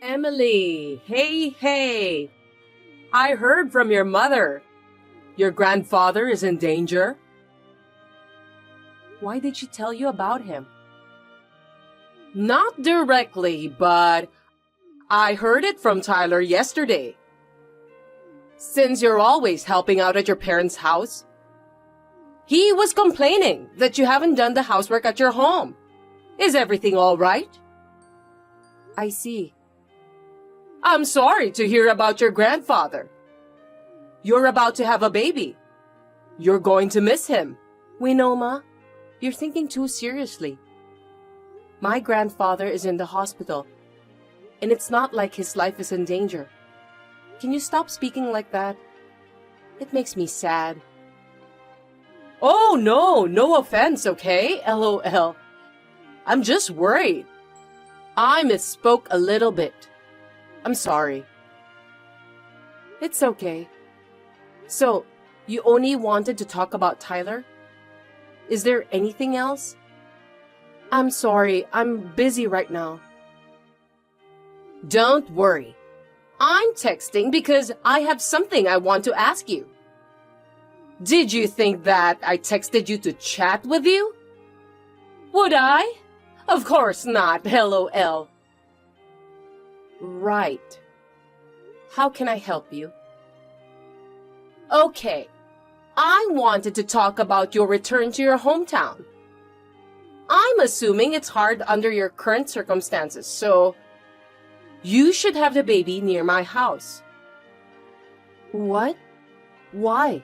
Emily, hey. I heard from your mother. Your grandfather is in danger. Why did she tell you about him? Not directly, but I heard it from Tyler yesterday. Since you're always helping out at your parents' house, he was complaining that you haven't done the housework at your home. Is everything all right? I see. I'm sorry to hear about your grandfather. You're about to have a baby. You're going to miss him. We know, Ma. You're thinking too seriously. My grandfather is in the hospital, and it's not like his life is in danger. Can you stop speaking like that? It makes me sad. Oh, no offense, okay? LOL. I'm just worried. I misspoke a little bit. I'm sorry. It's okay. So, you only wanted to talk about Tyler? Is there anything else? I'm sorry, I'm busy right now. Don't worry. I'm texting because I have something I want to ask you. Did you think that I texted you to chat with you? Would I? Of course not, LOL. Right. How can I help you? Okay. I wanted to talk about your return to your hometown. I'm assuming it's hard under your current circumstances, so you should have the baby near my house. What? Why?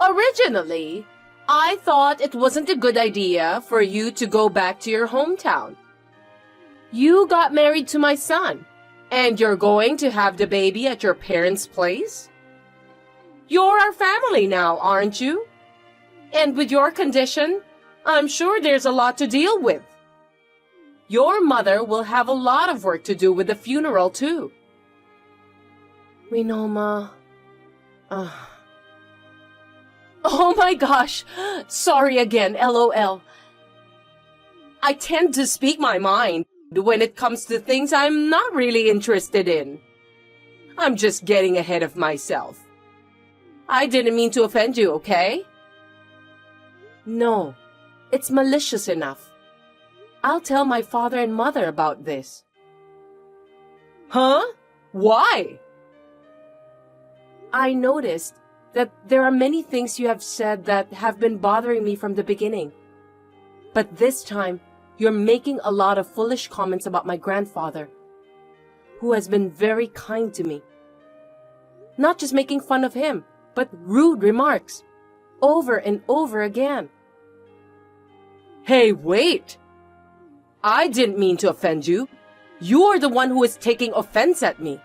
Originally, I thought it wasn't a good idea for you to go back to your hometown. You got married to my son, and you're going to have the baby at your parents' place? You're our family now, aren't you? And with your condition, I'm sure there's a lot to deal with. Your mother will have a lot of work to do with the funeral, too. We know, Ma. Oh my gosh! Sorry again, LOL. I tend to speak my mind when it comes to things I'm not really interested in. I'm just getting ahead of myself. I didn't mean to offend you, okay? No, it's malicious enough. I'll tell my father and mother about this. Huh? Why? I noticed that there are many things you have said that have been bothering me from the beginning. But this time, you're making a lot of foolish comments about my grandfather, who has been very kind to me. Not just making fun of him, but rude remarks, over and over again. Hey, wait! I didn't mean to offend you. You're the one who is taking offense at me.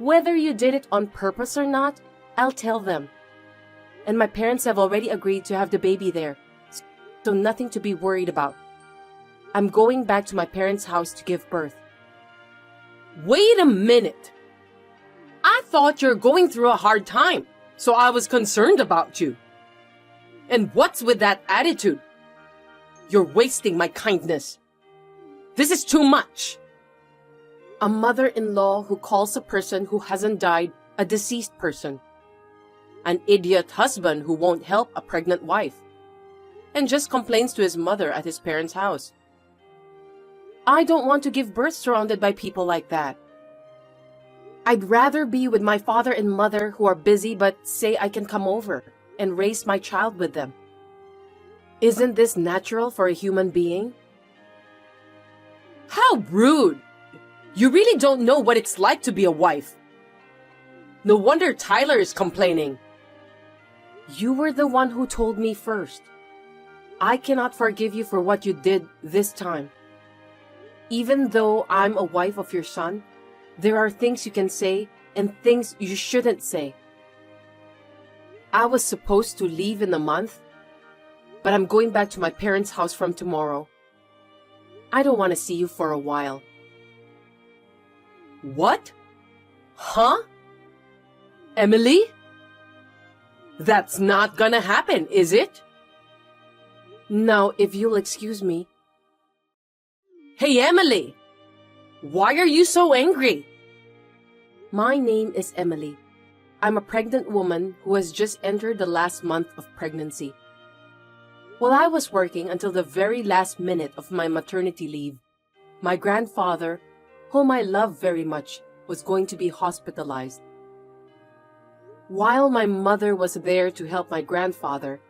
Whether you did it on purpose or not, I'll tell them. And my parents have already agreed to have the baby there, so nothing to be worried about. I'm going back to my parents' house to give birth. Wait a minute! I thought you're going through a hard time, so I was concerned about you. And what's with that attitude? You're wasting my kindness. This is too much. A mother-in-law who calls a person who hasn't died a deceased person. An idiot husband who won't help a pregnant wife. And just complains to his mother at his parents' house. I don't want to give birth surrounded by people like that. I'd rather be with my father and mother who are busy but say I can come over and raise my child with them. Isn't this natural for a human being? How rude! You really don't know what it's like to be a wife. No wonder Tyler is complaining. You were the one who told me first. I cannot forgive you for what you did this time. Even though I'm a wife of your son, there are things you can say and things you shouldn't say. I was supposed to leave in a month, but I'm going back to my parents' house from tomorrow. I don't want to see you for a while. What? Huh? Emily? That's not gonna happen, is it? Now, if you'll excuse me. Hey, Emily! Why are you so angry? My name is Emily. I'm a pregnant woman who has just entered the last month of pregnancy. While I was working until the very last minute of my maternity leave, my grandfather, whom I love very much, was going to be hospitalized. While my mother was there to help my grandfather,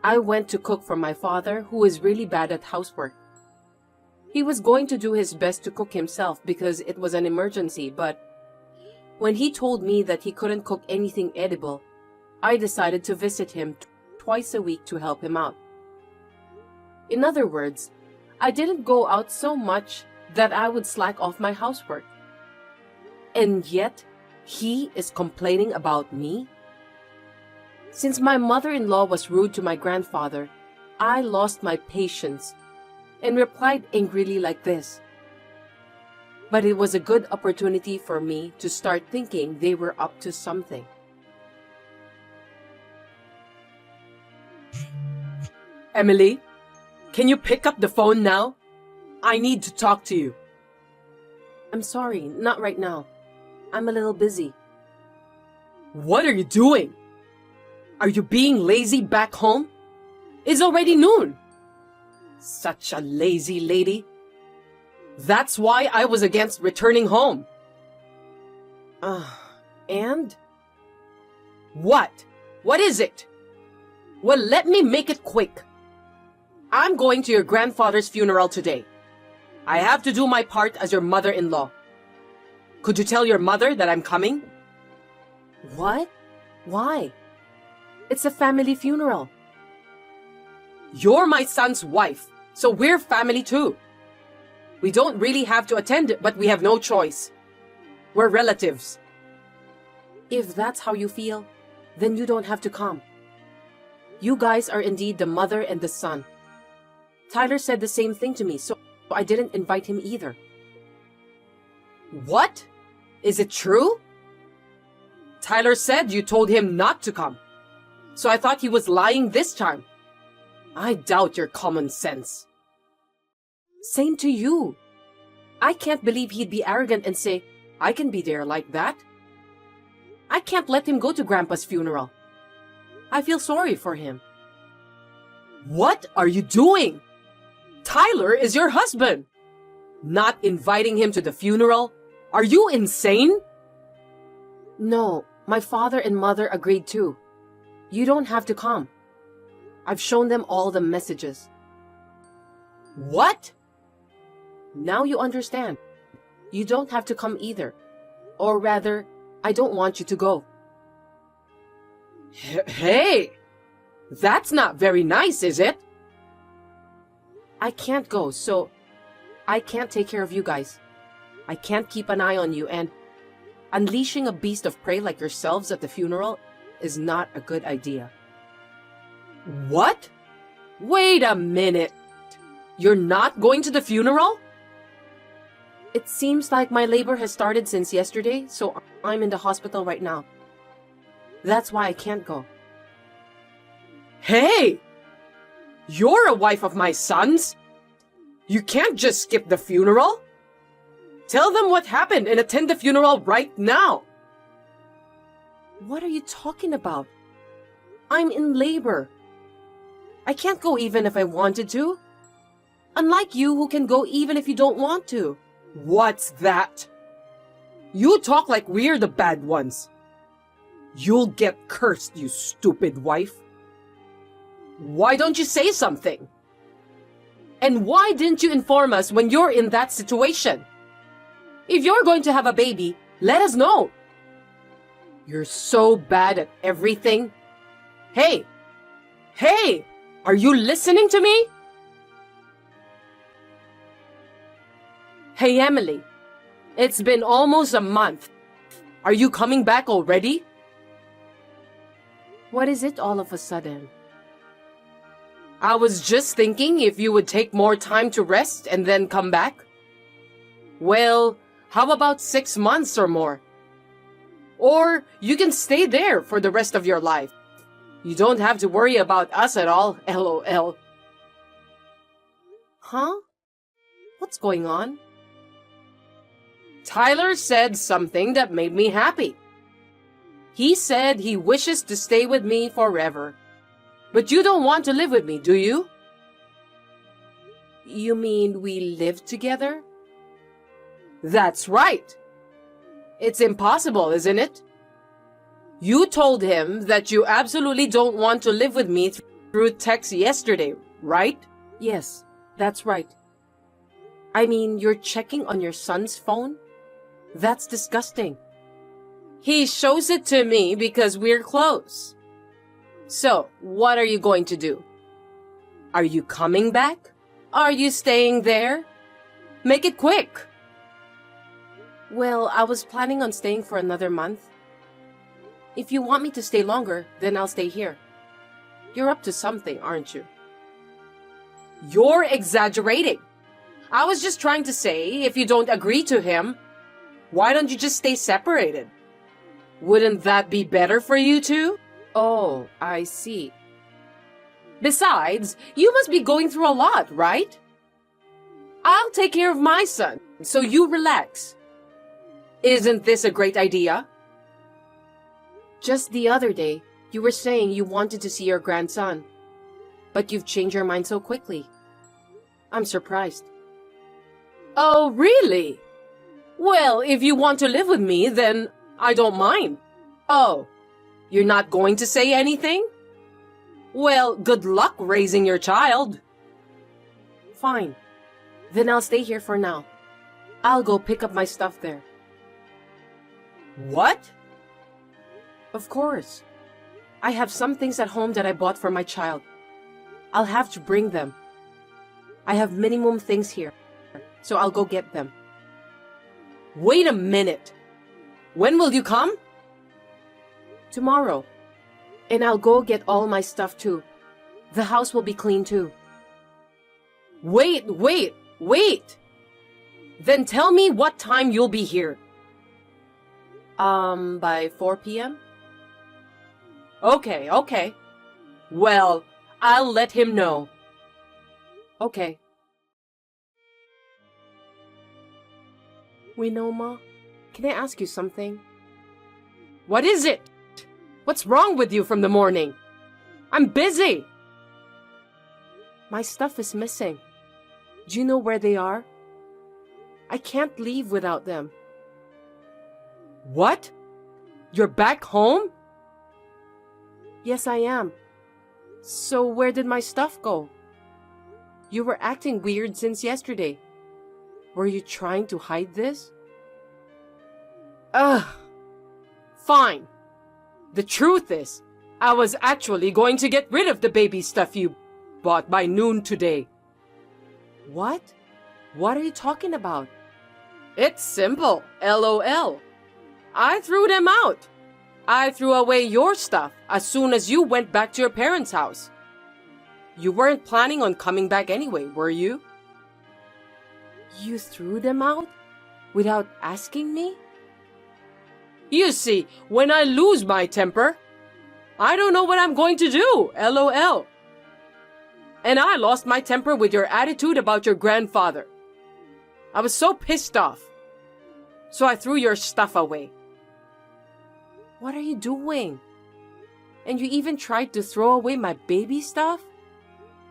I went to cook for my father, who is really bad at housework. He was going to do his best to cook himself because it was an emergency, but when he told me that he couldn't cook anything edible, I decided to visit him twice a week to help him out. In other words, I didn't go out so much that I would slack off my housework. And yet, he is complaining about me? Since my mother-in-law was rude to my grandfather, I lost my patience and replied angrily like this. But it was a good opportunity for me to start thinking they were up to something. Emily, can you pick up the phone now? I need to talk to you. I'm sorry, not right now. I'm a little busy. What are you doing? Are you being lazy back home? It's already noon. Such a lazy lady. That's why I was against returning home. And? What? What is it? Well, let me make it quick. I'm going to your grandfather's funeral today. I have to do my part as your mother-in-law. Could you tell your mother that I'm coming? What? Why? It's a family funeral. You're my son's wife, so we're family too. We don't really have to attend it, but we have no choice. We're relatives. If that's how you feel, then you don't have to come. You guys are indeed the mother and the son. Tyler said the same thing to me, so I didn't invite him either. What? Is it true? Tyler said you told him not to come. So I thought he was lying this time. I doubt your common sense. Same to you. I can't believe he'd be arrogant and say, I can be there like that. I can't let him go to Grandpa's funeral. I feel sorry for him. What are you doing? Tyler is your husband. Not inviting him to the funeral? Are you insane? No, my father and mother agreed too. You don't have to come. I've shown them all the messages. What? Now you understand. You don't have to come either. Or rather, I don't want you to go. Hey! That's not very nice, is it? I can't go, so I can't take care of you guys. I can't keep an eye on you, and unleashing a beast of prey like yourselves at the funeral is not a good idea. What? Wait a minute. You're not going to the funeral? It seems like my labor has started since yesterday, so I'm in the hospital right now. That's why I can't go. Hey! You're a wife of my son's. You can't just skip the funeral. Tell them what happened and attend the funeral right now. What are you talking about? I'm in labor. I can't go even if I wanted to. Unlike you who can go even if you don't want to. What's that? You talk like we're the bad ones. You'll get cursed, you stupid wife. Why don't you say something? And why didn't you inform us when you're in that situation? If you're going to have a baby, let us know. You're so bad at everything. Hey! Hey! Are you listening to me? Hey, Emily. It's been almost a month. Are you coming back already? What is it all of a sudden? I was just thinking if you would take more time to rest and then come back. Well, how about 6 months or more? Or you can stay there for the rest of your life. You don't have to worry about us at all, LOL. Huh? What's going on? Tyler said something that made me happy. He said he wishes to stay with me forever. But you don't want to live with me, do you? You mean we live together? That's right. It's impossible, isn't it? You told him that you absolutely don't want to live with me through text yesterday, right? Yes, that's right. I mean, you're checking on your son's phone? That's disgusting. He shows it to me because we're close. So, what are you going to do? Are you coming back? Are you staying there? Make it quick. Well, I was planning on staying for another month. If you want me to stay longer, then I'll stay here. You're up to something, aren't you? You're exaggerating. I was just trying to say, if you don't agree to him, why don't you just stay separated? Wouldn't that be better for you two? Oh, I see. Besides, you must be going through a lot, right? I'll take care of my son, so you relax. Isn't this a great idea? Just the other day, you were saying you wanted to see your grandson, but you've changed your mind so quickly. I'm surprised. Oh, really? Well, if you want to live with me, then I don't mind. Oh, you're not going to say anything? Well, good luck raising your child. Fine. Then I'll stay here for now. I'll go pick up my stuff there. What? Of course. I have some things at home that I bought for my child. I'll have to bring them. I have minimum things here, so I'll go get them. Wait a minute. When will you come? Tomorrow. And I'll go get all my stuff too. The house will be clean too. Wait. Then tell me what time you'll be here. By 4 p.m.? Okay. Well, I'll let him know. Okay. Winoma, can I ask you something? What is it? What's wrong with you from the morning? I'm busy. My stuff is missing. Do you know where they are? I can't leave without them. What? You're back home? Yes, I am. So where did my stuff go? You were acting weird since yesterday. Were you trying to hide this? Fine. The truth is, I was actually going to get rid of the baby stuff you bought by noon today. What? What are you talking about? It's simple, LOL. I threw them out. I threw away your stuff as soon as you went back to your parents' house. You weren't planning on coming back anyway, were you? You threw them out? Without asking me? You see, when I lose my temper, I don't know what I'm going to do, LOL. And I lost my temper with your attitude about your grandfather. I was so pissed off. So I threw your stuff away. What are you doing? And you even tried to throw away my baby stuff?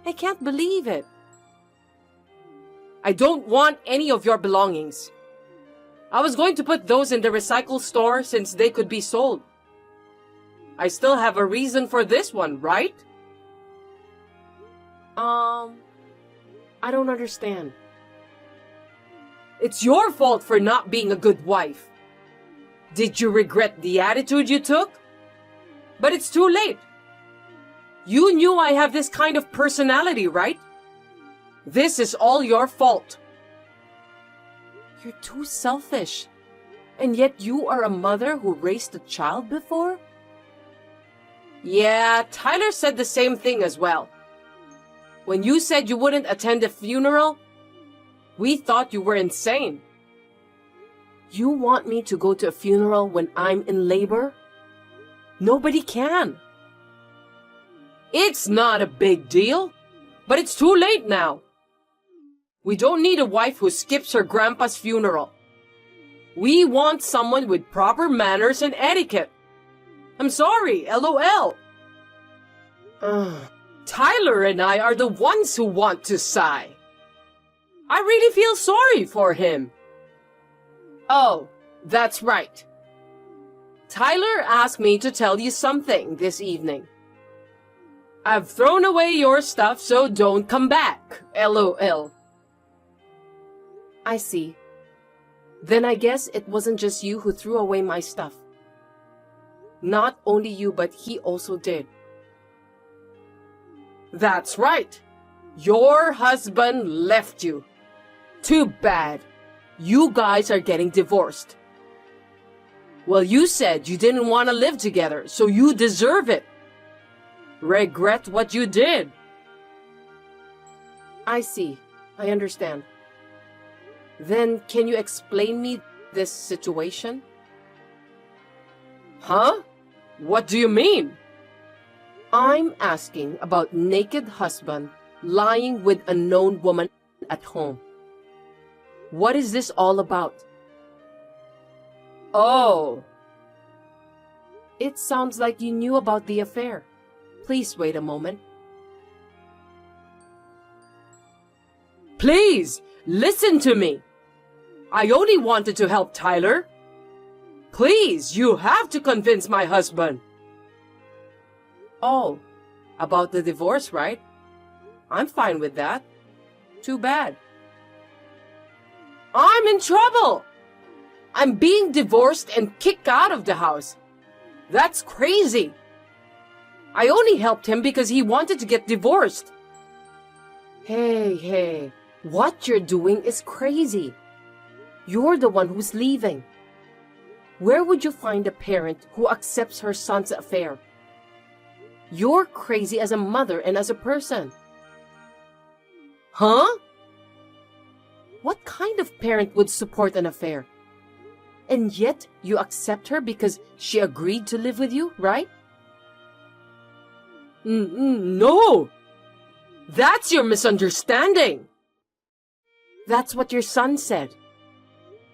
I can't believe it. I don't want any of your belongings. I was going to put those in the recycle store since they could be sold. I still have a reason for this one, right? I don't understand. It's your fault for not being a good wife. Did you regret the attitude you took? But it's too late. You knew I have this kind of personality, right? This is all your fault. You're too selfish. And yet you are a mother who raised a child before? Yeah, Tyler said the same thing as well. When you said you wouldn't attend the funeral, we thought you were insane. You want me to go to a funeral when I'm in labor? Nobody can. It's not a big deal, but it's too late now. We don't need a wife who skips her grandpa's funeral. We want someone with proper manners and etiquette. I'm sorry, LOL. Tyler and I are the ones who want to sigh. I really feel sorry for him. Oh, that's right. Tyler asked me to tell you something this evening. I've thrown away your stuff, so don't come back, LOL. I see. Then I guess it wasn't just you who threw away my stuff. Not only you, but he also did. That's right. Your husband left you. Too bad. You guys are getting divorced. Well, you said you didn't want to live together, so you deserve it. Regret what you did. I see. I understand. Then can you explain me this situation? Huh? What do you mean? I'm asking about naked husband lying with unknown woman at home. What is this all about? Oh. It sounds like you knew about the affair. Please wait a moment. Please, listen to me. I only wanted to help Tyler. Please, you have to convince my husband. Oh, about the divorce, right? I'm fine with that. Too bad. I'm in trouble. I'm being divorced and kicked out of the house. That's crazy. I only helped him because he wanted to get divorced. Hey, what you're doing is crazy. You're the one who's leaving. Where would you find a parent who accepts her son's affair? You're crazy as a mother and as a person. Huh? What kind of parent would support an affair? And yet you accept her because she agreed to live with you, right? No! That's your misunderstanding. That's what your son said.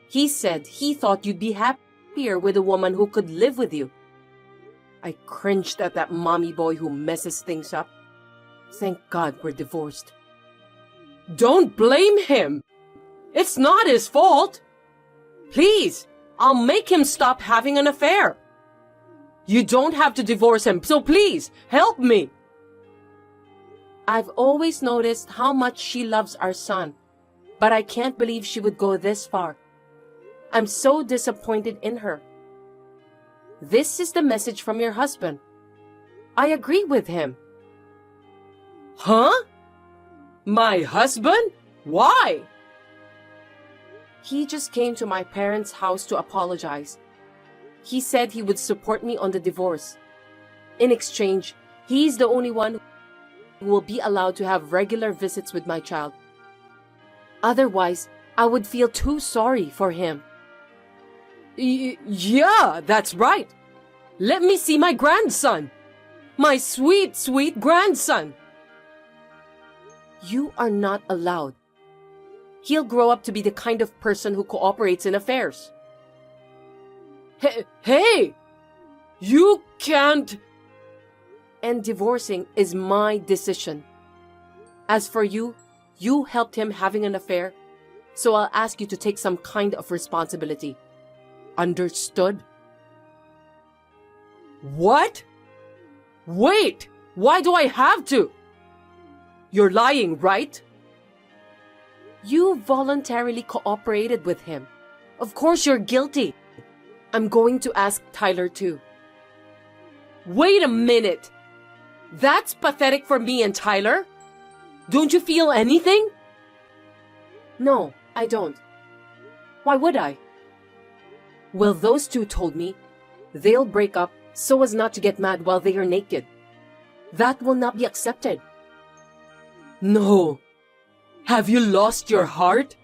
He said he thought you'd be happier with a woman who could live with you. I cringed at that mommy boy who messes things up. Thank God we're divorced. Don't blame him. It's not his fault. Please, I'll make him stop having an affair. You don't have to divorce him, so please, help me. I've always noticed how much she loves our son, but I can't believe she would go this far. I'm so disappointed in her. This is the message from your husband. I agree with him. Huh? My husband? Why? He just came to my parents' house to apologize. He said he would support me on the divorce. In exchange, he's the only one who will be allowed to have regular visits with my child. Otherwise, I would feel too sorry for him. Yeah, that's right. Let me see my grandson. My sweet, sweet grandson. You are not allowed. He'll grow up to be the kind of person who cooperates in affairs. Hey! You can't... And divorcing is my decision. As for you, you helped him having an affair, so I'll ask you to take some kind of responsibility. Understood? What? Wait! Why do I have to? You're lying, right? You voluntarily cooperated with him. Of course you're guilty. I'm going to ask Tyler too. Wait a minute. That's pathetic for me and Tyler. Don't you feel anything? No, I don't. Why would I? Well, those two told me they'll break up so as not to get mad while they are naked. That will not be accepted. No. Have you lost your heart?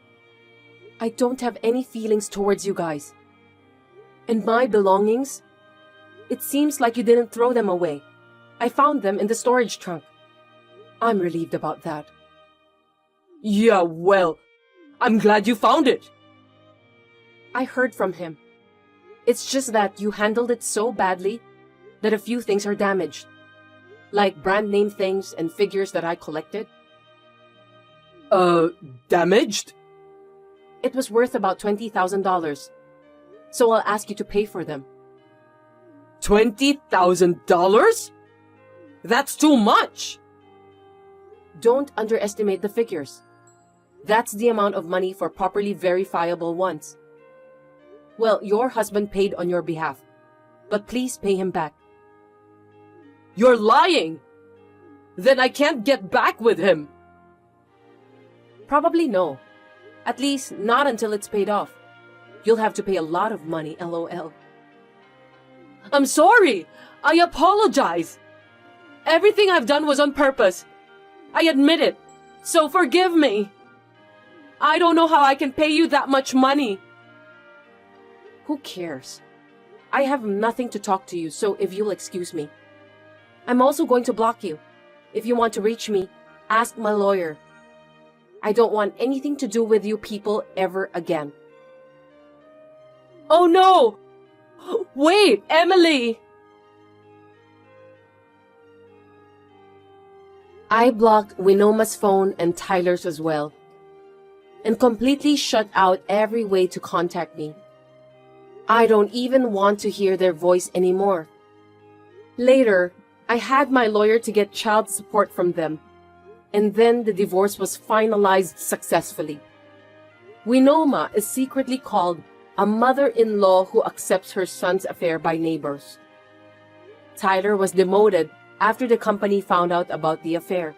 I don't have any feelings towards you guys. And my belongings? It seems like you didn't throw them away. I found them in the storage trunk. I'm relieved about that. Yeah, well, I'm glad you found it. I heard from him. It's just that you handled it so badly that a few things are damaged. Like brand name things and figures that I collected. Damaged? It was worth about $20,000. So I'll ask you to pay for them. $20,000? That's too much. Don't underestimate the figures. That's the amount of money for properly verifiable ones. Well, your husband paid on your behalf, but please pay him back. You're lying. Then I can't get back with him. Probably no. At least not until it's paid off. You'll have to pay a lot of money, LOL. I'm sorry. I apologize. Everything I've done was on purpose. I admit it. So forgive me. I don't know how I can pay you that much money. Who cares? I have nothing to talk to you, so if you'll excuse me. I'm also going to block you. If you want to reach me, ask my lawyer. I don't want anything to do with you people ever again. Oh no! Wait, Emily! I blocked Winoma's phone and Tyler's as well, and completely shut out every way to contact me. I don't even want to hear their voice anymore. Later, I had my lawyer to get child support from them, and then the divorce was finalized successfully. Winoma is secretly called a mother-in-law who accepts her son's affair by neighbors. Tyler was demoted after the company found out about the affair.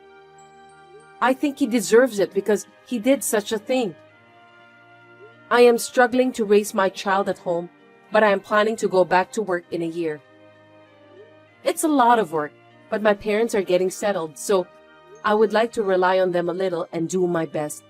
I think he deserves it because he did such a thing. I am struggling to raise my child at home, but I am planning to go back to work in a year. It's a lot of work, but my parents are getting settled, so I would like to rely on them a little and do my best.